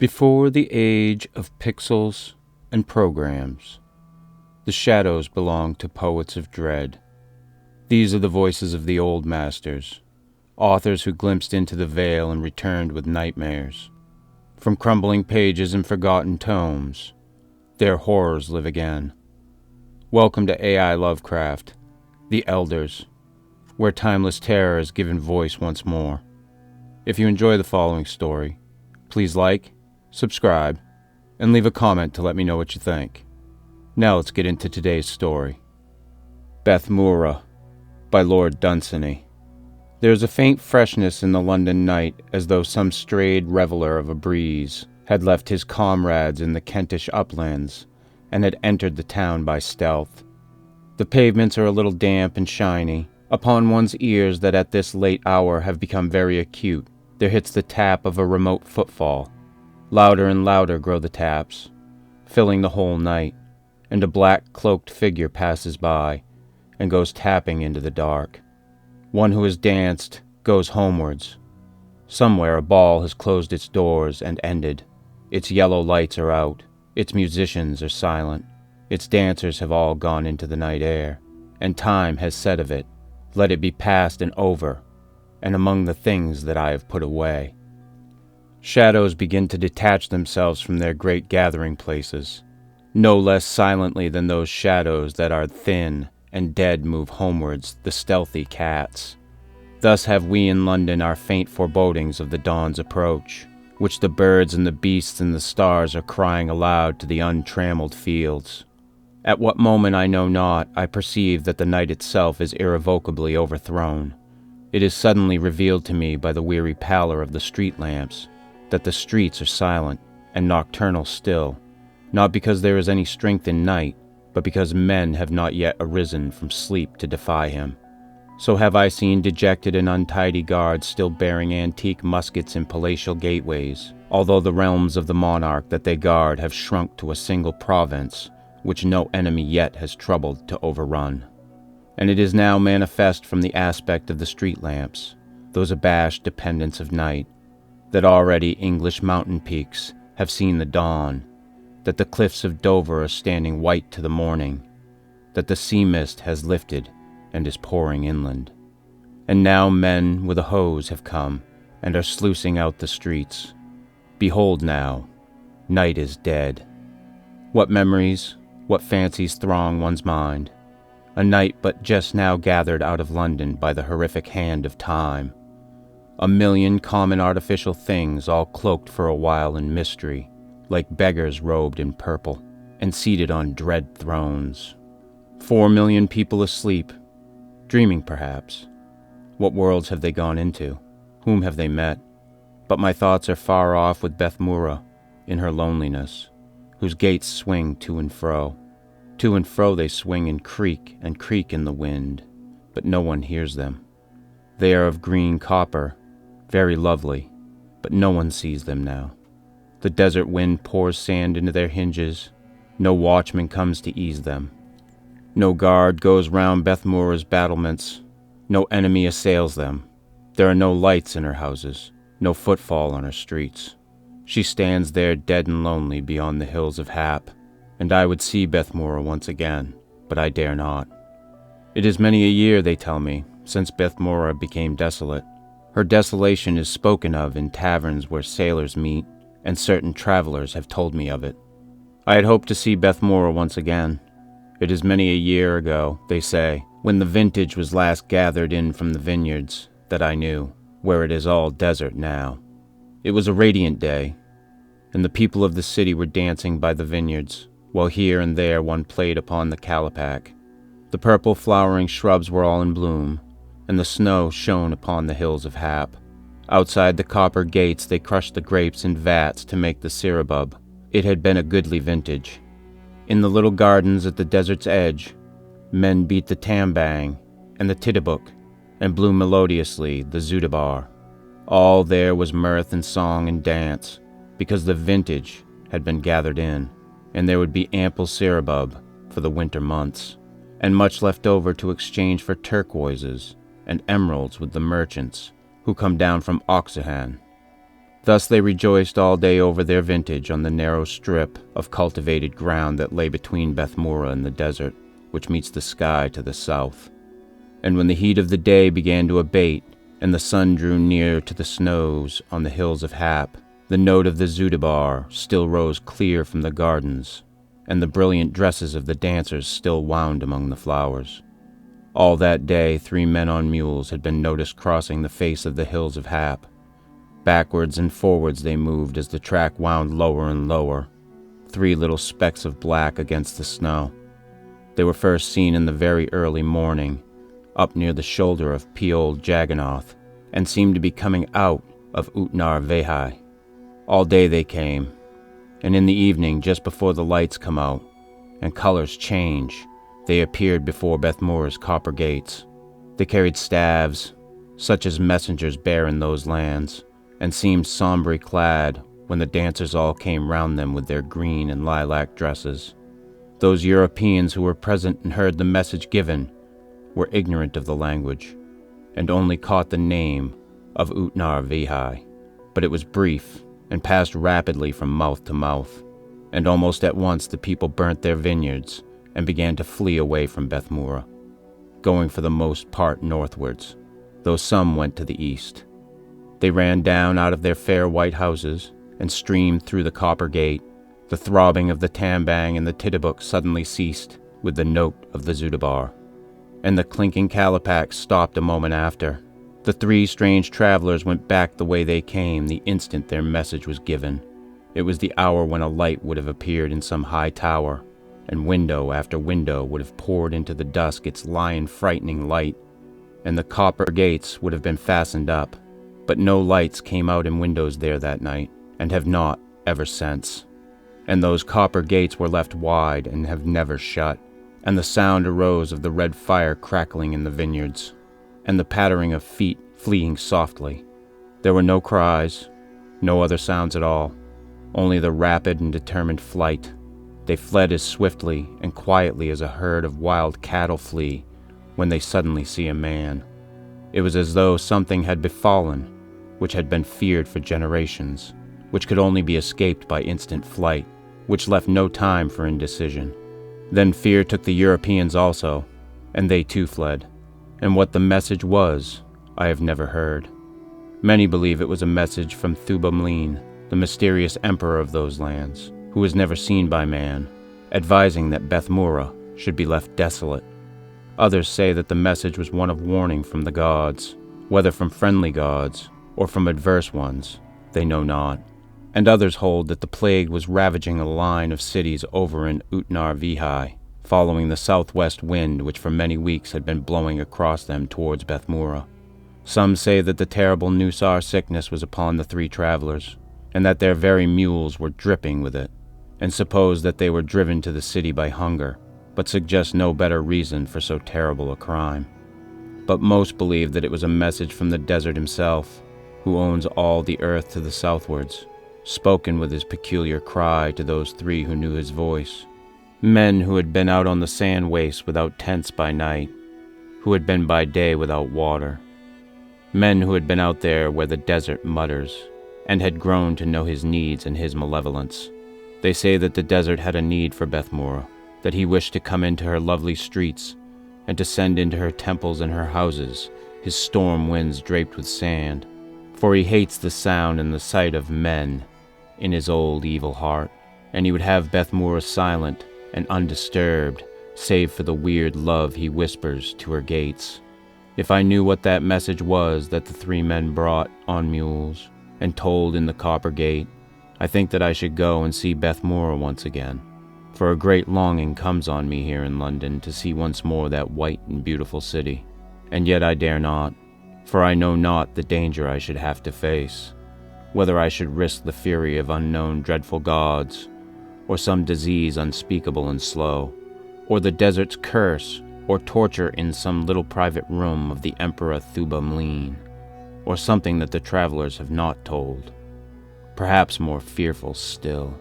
Before the age of pixels and programs, the shadows belong to poets of dread. These are the voices of the old masters, authors who glimpsed into the veil and returned with nightmares. From crumbling pages and forgotten tomes, their horrors live again. Welcome to AI Lovecraft, the Elders, where timeless terror is given voice once more. If you enjoy the following story, please like, subscribe, and leave a comment to let me know what you think. Now let's get into today's story. Bethmoora by Lord Dunsany. There is a faint freshness in the London night, as though some strayed reveler of a breeze had left his comrades in the Kentish uplands and had entered the town by stealth. The pavements are a little damp and shiny. Upon one's ears that at this late hour have become very acute, there hits the tap of a remote footfall. Louder and louder grow the taps, filling the whole night, and a black cloaked figure passes by and goes tapping into the dark. One who has danced goes homewards. Somewhere a ball has closed its doors and ended. Its yellow lights are out, its musicians are silent, its dancers have all gone into the night air, and time has said of it, "Let it be past and over, and among the things that I have put away." Shadows begin to detach themselves from their great gathering places, no less silently than those shadows that are thin and dead move homewards, the stealthy cats. Thus have we in London our faint forebodings of the dawn's approach, which the birds and the beasts and the stars are crying aloud to the untrammeled fields. At what moment I know not, I perceive that the night itself is irrevocably overthrown. It is suddenly revealed to me by the weary pallor of the street lamps, that the streets are silent and nocturnal still, not because there is any strength in night, but because men have not yet arisen from sleep to defy him. So have I seen dejected and untidy guards still bearing antique muskets in palatial gateways, although the realms of the monarch that they guard have shrunk to a single province, which no enemy yet has troubled to overrun. And it is now manifest from the aspect of the street lamps, those abashed dependents of night, that already English mountain peaks have seen the dawn, that the cliffs of Dover are standing white to the morning, that the sea mist has lifted and is pouring inland. And now men with a hose have come and are sluicing out the streets. Behold now, night is dead. What memories, what fancies throng one's mind. A night but just now gathered out of London by the horrific hand of time. A million common artificial things all cloaked for a while in mystery, like beggars robed in purple, and seated on dread thrones. 4 million people asleep, dreaming perhaps. What worlds have they gone into? Whom have they met? But my thoughts are far off with Bethmoora, in her loneliness, whose gates swing to and fro. To and fro they swing and creak in the wind, but no one hears them. They are of green copper, very lovely, but no one sees them now. The desert wind pours sand into their hinges. No watchman comes to ease them. No guard goes round Bethmoora's battlements. No enemy assails them. There are no lights in her houses, no footfall on her streets. She stands there dead and lonely beyond the Hills of Hap, and I would see Bethmoora once again, but I dare not. It is many a year, they tell me, since Bethmoora became desolate. Her desolation is spoken of in taverns where sailors meet, and certain travelers have told me of it. I had hoped to see Bethmoora once again. It is many a year ago, they say, when the vintage was last gathered in from the vineyards, that I knew, where it is all desert now. It was a radiant day, and the people of the city were dancing by the vineyards, while here and there one played upon the calipac. The purple flowering shrubs were all in bloom, and the snow shone upon the Hills of Hap. Outside the copper gates they crushed the grapes in vats to make the syrabub. It had been a goodly vintage. In the little gardens at the desert's edge, men beat the tambang and the tittibuk, and blew melodiously the zudabar. All there was mirth and song and dance, because the vintage had been gathered in, and there would be ample syrabub for the winter months, and much left over to exchange for turquoises and emeralds with the merchants who come down from Oxahan. Thus they rejoiced all day over their vintage on the narrow strip of cultivated ground that lay between Bethmoora and the desert, which meets the sky to the south. And when the heat of the day began to abate, and the sun drew near to the snows on the Hills of Hap, the note of the zoodabar still rose clear from the gardens, and the brilliant dresses of the dancers still wound among the flowers. All that day 3 men on mules had been noticed crossing the face of the Hills of Hap. Backwards and forwards they moved as the track wound lower and lower, 3 little specks of black against the snow. They were first seen in the very early morning, up near the shoulder of Peol Jagannath, and seemed to be coming out of Utnar Vehai. All day they came, and in the evening, just before the lights come out, and colors change, they appeared before Bethmoora's copper gates. They carried staves, such as messengers bear in those lands, and seemed somberly clad when the dancers all came round them with their green and lilac dresses. Those Europeans who were present and heard the message given were ignorant of the language, and only caught the name of Utnar Vehai, but it was brief and passed rapidly from mouth to mouth, and almost at once the people burnt their vineyards and began to flee away from Bethmoora, going for the most part northwards, though some went to the east. They ran down out of their fair white houses and streamed through the copper gate. The throbbing of the tambang and the tittibuk suddenly ceased with the note of the zoodabar, and the clinking calipax stopped a moment after. The 3 strange travelers went back the way they came the instant their message was given. It was the hour when a light would have appeared in some high tower, and window after window would have poured into the dusk its lion-frightening light, and the copper gates would have been fastened up, but no lights came out in windows there that night, and have not ever since. And those copper gates were left wide and have never shut, and the sound arose of the red fire crackling in the vineyards, and the pattering of feet fleeing softly. There were no cries, no other sounds at all, only the rapid and determined flight. They fled as swiftly and quietly as a herd of wild cattle flee when they suddenly see a man. It was as though something had befallen which had been feared for generations, which could only be escaped by instant flight, which left no time for indecision. Then fear took the Europeans also, and they too fled. And what the message was, I have never heard. Many believe it was a message from Thubamleen, the mysterious emperor of those lands, who was never seen by man, advising that Bethmoora should be left desolate. Others say that the message was one of warning from the gods, whether from friendly gods or from adverse ones, they know not. And others hold that the plague was ravaging a line of cities over in Utnar Vehai, following the southwest wind which for many weeks had been blowing across them towards Bethmoora. Some say that the terrible Nusar sickness was upon the 3 travelers, and that their very mules were dripping with it, and suppose that they were driven to the city by hunger, but suggest no better reason for so terrible a crime. But most believe that it was a message from the desert himself, who owns all the earth to the southwards, spoken with his peculiar cry to those 3 who knew his voice. Men who had been out on the sand wastes without tents by night, who had been by day without water. Men who had been out there where the desert mutters, and had grown to know his needs and his malevolence. They say that the desert had a need for Bethmoora, that he wished to come into her lovely streets, and to send into her temples and her houses his storm winds draped with sand, for he hates the sound and the sight of men in his old evil heart, and he would have Bethmoora silent and undisturbed, save for the weird love he whispers to her gates. If I knew what that message was that the 3 men brought on mules and told in the copper gate, I think that I should go and see Bethmoora once again, for a great longing comes on me here in London to see once more that white and beautiful city, and yet I dare not, for I know not the danger I should have to face, whether I should risk the fury of unknown dreadful gods, or some disease unspeakable and slow, or the desert's curse, or torture in some little private room of the Emperor Thubamleen, or something that the travelers have not told, perhaps more fearful still.